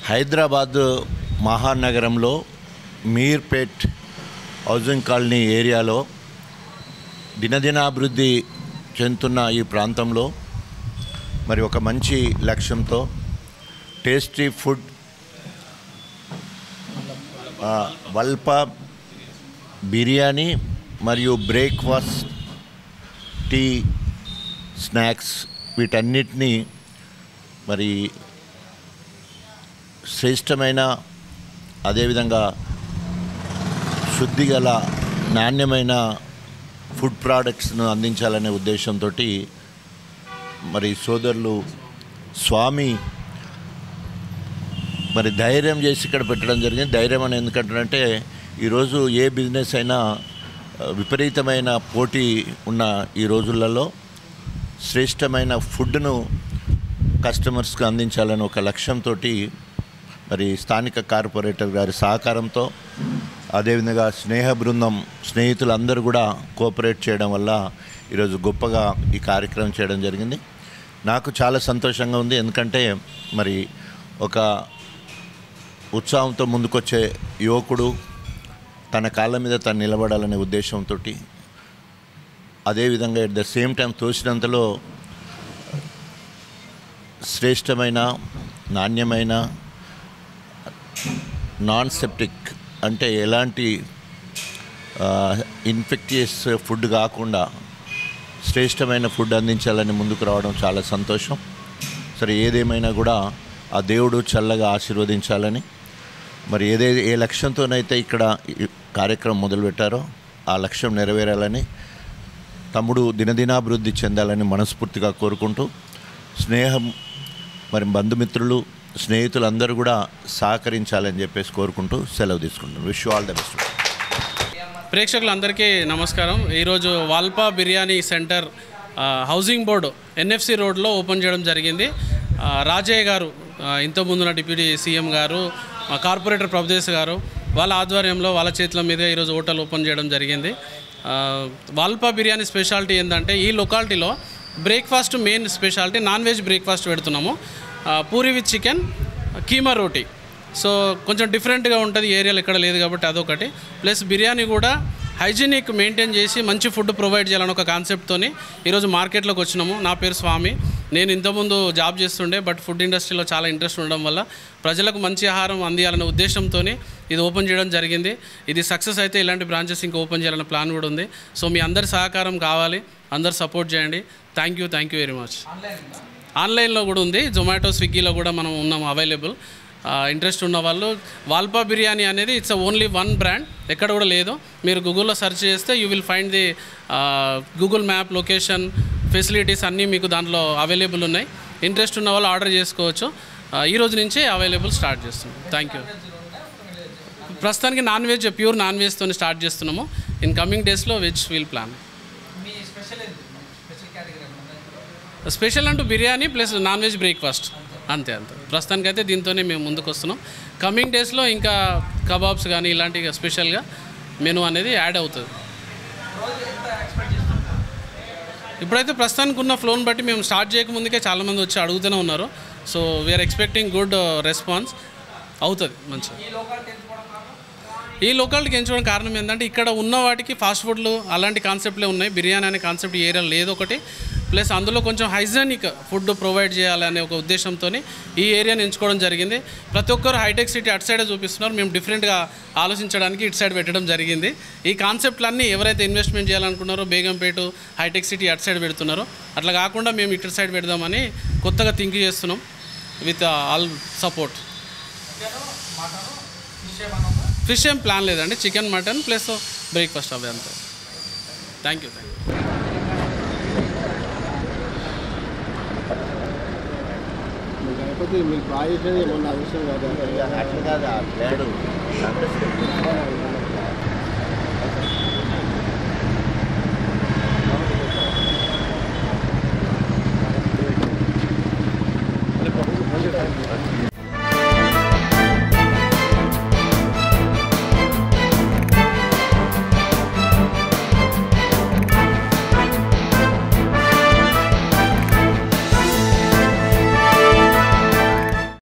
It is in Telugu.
హైదరాబాద్ మహానగరంలో మీర్పేట్ హౌసింగ్ కాలనీ ఏరియాలో దినదినాభివృద్ధి చెందుతున్న ఈ ప్రాంతంలో మరి ఒక మంచి లక్ష్యంతో టేస్టీ ఫుడ్ వల్ప బిర్యానీ మరియు బ్రేక్ఫాస్ట్ టీ స్నాక్స్ వీటన్నిటినీ మరి శ్రేష్టమైన అదేవిధంగా శుద్ధిగల నాణ్యమైన ఫుడ్ ప్రోడక్ట్స్ను అందించాలనే ఉద్దేశంతో మరి సోదరులు స్వామి మరి ధైర్యం చేసి ఇక్కడ పెట్టడం జరిగింది. ధైర్యం అని ఎందుకంటే ఈరోజు ఏ బిజినెస్ అయినా విపరీతమైన పోటీ ఉన్న ఈ రోజులలో శ్రేష్టమైన ఫుడ్ను కస్టమర్స్కి అందించాలని ఒక లక్ష్యంతో మరి స్థానిక కార్పొరేటర్ గారి సహకారంతో అదేవిధంగా స్నేహ బృందం స్నేహితులందరూ కూడా కోఆపరేట్ చేయడం వల్ల ఈరోజు గొప్పగా ఈ కార్యక్రమం చేయడం జరిగింది. నాకు చాలా సంతోషంగా ఉంది. ఎందుకంటే మరి ఒక ఉత్సాహంతో ముందుకొచ్చే యువకుడు తన కాళ్ళ మీద తను నిలబడాలనే ఉద్దేశంతో అదేవిధంగా ఎట్ ద సేమ్ టైం తోచినంతలో శ్రేష్టమైన నాణ్యమైన నాన్ సెప్టిక్ అంటే ఎలాంటి ఇన్ఫెక్టియస్ ఫుడ్ కాకుండా శ్రేష్టమైన ఫుడ్ అందించాలని ముందుకు రావడం చాలా సంతోషం. సరే, ఏదేమైనా కూడా ఆ దేవుడు చల్లగా ఆశీర్వదించాలని మరి ఏ లక్ష్యంతోనైతే ఇక్కడ కార్యక్రమం మొదలుపెట్టారో ఆ లక్ష్యం నెరవేరాలని తమ్ముడు దినదినాభివృద్ధి చెందాలని మనస్ఫూర్తిగా కోరుకుంటూ స్నేహం మరి బంధుమిత్రులు స్నేహితులందరూ కూడా సహకరించాలని చెప్పేసి కోరుకుంటూ సెలవు తీసుకుంటాను. Wish you all the best. ప్రేక్షకులందరికీ నమస్కారం. ఈరోజు వాల్పా biryani centre housing board NFC రోడ్లో ఓపెన్ చేయడం జరిగింది. రాజయ్య గారు, ఇంతకుముందున్న డిప్యూటీ సీఎం గారు, కార్పొరేటర్ ప్రభుదేశ్ గారు వాళ్ళ ఆధ్వర్యంలో వాళ్ళ చేతుల మీద ఈరోజు హోటల్ ఓపెన్ చేయడం జరిగింది. వాల్పా బిర్యానీ స్పెషాలిటీ ఏంటంటే ఈ లొకాలిటీలో breakfast main speciality non veg breakfast పెడుతున్నాము. Puri with chicken, keema roti. So కొంచెం డిఫరెంట్గా ఉంటుంది, ఏరియాలో ఇక్కడ లేదు కాబట్టి అదొకటి. ప్లస్ బిర్యానీ కూడా హైజీనిక్ మెయింటైన్ చేసి మంచి ఫుడ్ ప్రొవైడ్ చేయాలని ఒక కాన్సెప్ట్తో ఈరోజు మార్కెట్లోకి వచ్చినాము. నా పేరు స్వామి. నేను ఇంతకుముందు జాబ్ చేస్తుండే, బట్ ఫుడ్ ఇండస్ట్రీలో చాలా ఇంట్రెస్ట్ ఉండడం వల్ల ప్రజలకు మంచి ఆహారం అందియాలనే ఉద్దేశంతో ఇది ఓపెన్ చేయడం జరిగింది. ఇది సక్సెస్ అయితే ఇలాంటి బ్రాంచెస్ ఇంకా ఓపెన్ చేయాలనే ప్లాన్ కూడా ఉంది. సో మీ అందరి సహకారం కావాలి, అందరు సపోర్ట్ చేయండి. Thank you very much. ఆన్లైన్లో కూడా ఉంది, జొమాటో స్విగ్గీలో కూడా మనం ఉన్నాము అవైలబుల్. ఇంట్రెస్ట్ ఉన్న వాళ్ళు వాల్పా బిర్యానీ అనేది ఇట్స్ ఓన్లీ వన్ బ్రాండ్, ఎక్కడ కూడా లేదు. మీరు గూగుల్లో సెర్చ్ చేస్తే you will find the Google map location facilities అన్నీ మీకు దాంట్లో అవైలబుల్ ఉన్నాయి. ఇంట్రెస్ట్ ఉన్న వాళ్ళు ఆర్డర్ చేసుకోవచ్చు. ఈ రోజు నుంచి అవైలబుల్ స్టార్ట్ చేస్తున్నాం. Thank you. ప్రస్తుతానికి నాన్ వెజ్, ప్యూర్ నాన్ వెజ్తో స్టార్ట్ చేస్తున్నాము. ఇన్ కమింగ్ డేస్లో వెజ్ విల్ ప్లాన్. స్పెషల్ అంటూ biryani plus non veg breakfast, అంతే. ప్రస్తుతానికైతే దీంతోనే మేము ముందుకు వస్తున్నాం. కమింగ్ డేస్లో ఇంకా కబాబ్స్ కానీ ఇలాంటి స్పెషల్గా మెనూ అనేది యాడ్ అవుతుంది. ఇప్పుడైతే ప్రస్తుతానికి ఉన్న ఫ్లోని బట్టి మేము స్టార్ట్ చేయకముందుకే చాలామంది వచ్చి అడుగుతూనే ఉన్నారు. So we're expecting good response అవుతుంది మంచిగా. ఈ లొకాలిటీకి ఎంచుకోవడం కారణం ఏంటంటే ఇక్కడ ఉన్న వాటికి ఫాస్ట్ ఫుడ్లు అలాంటి కాన్సెప్ట్లే ఉన్నాయి. బిర్యానీ అనే కాన్సెప్ట్ ఈ ఏరియాలో లేదు ఒకటి. ప్లస్ అందులో కొంచెం హైజీనిక్ ఫుడ్ ప్రొవైడ్ చేయాలనే ఒక ఉద్దేశంతో ఈ ఏరియాని ఎంచుకోవడం జరిగింది. ప్రతి ఒక్కరు హైటెక్ సిటీ అటు సైడే చూపిస్తున్నారు. మేము డిఫరెంట్గా ఆలోచించడానికి ఇటు సైడ్ పెట్టడం జరిగింది. ఈ కాన్సెప్ట్లన్నీ ఎవరైతే ఇన్వెస్ట్మెంట్ చేయాలనుకున్నారో బేగంపేట హైటెక్ సిటీ అటు సైడ్ పెడుతున్నారో అట్లా కాకుండా మేము ఇటు సైడ్ పెడదామని కొత్తగా థింక్ చేస్తున్నాం విత్ ఆల్ సపోర్ట్. ఫిష్ ఏం ప్లాన్ లేదండి, చికెన్ మటన్ ప్లస్ బ్రేక్ఫాస్ట్ అవి అంతా. Thank you. మీకు బాగా చేసేది ఏమన్నా అవసరం కాదు. అట్లా కాదు.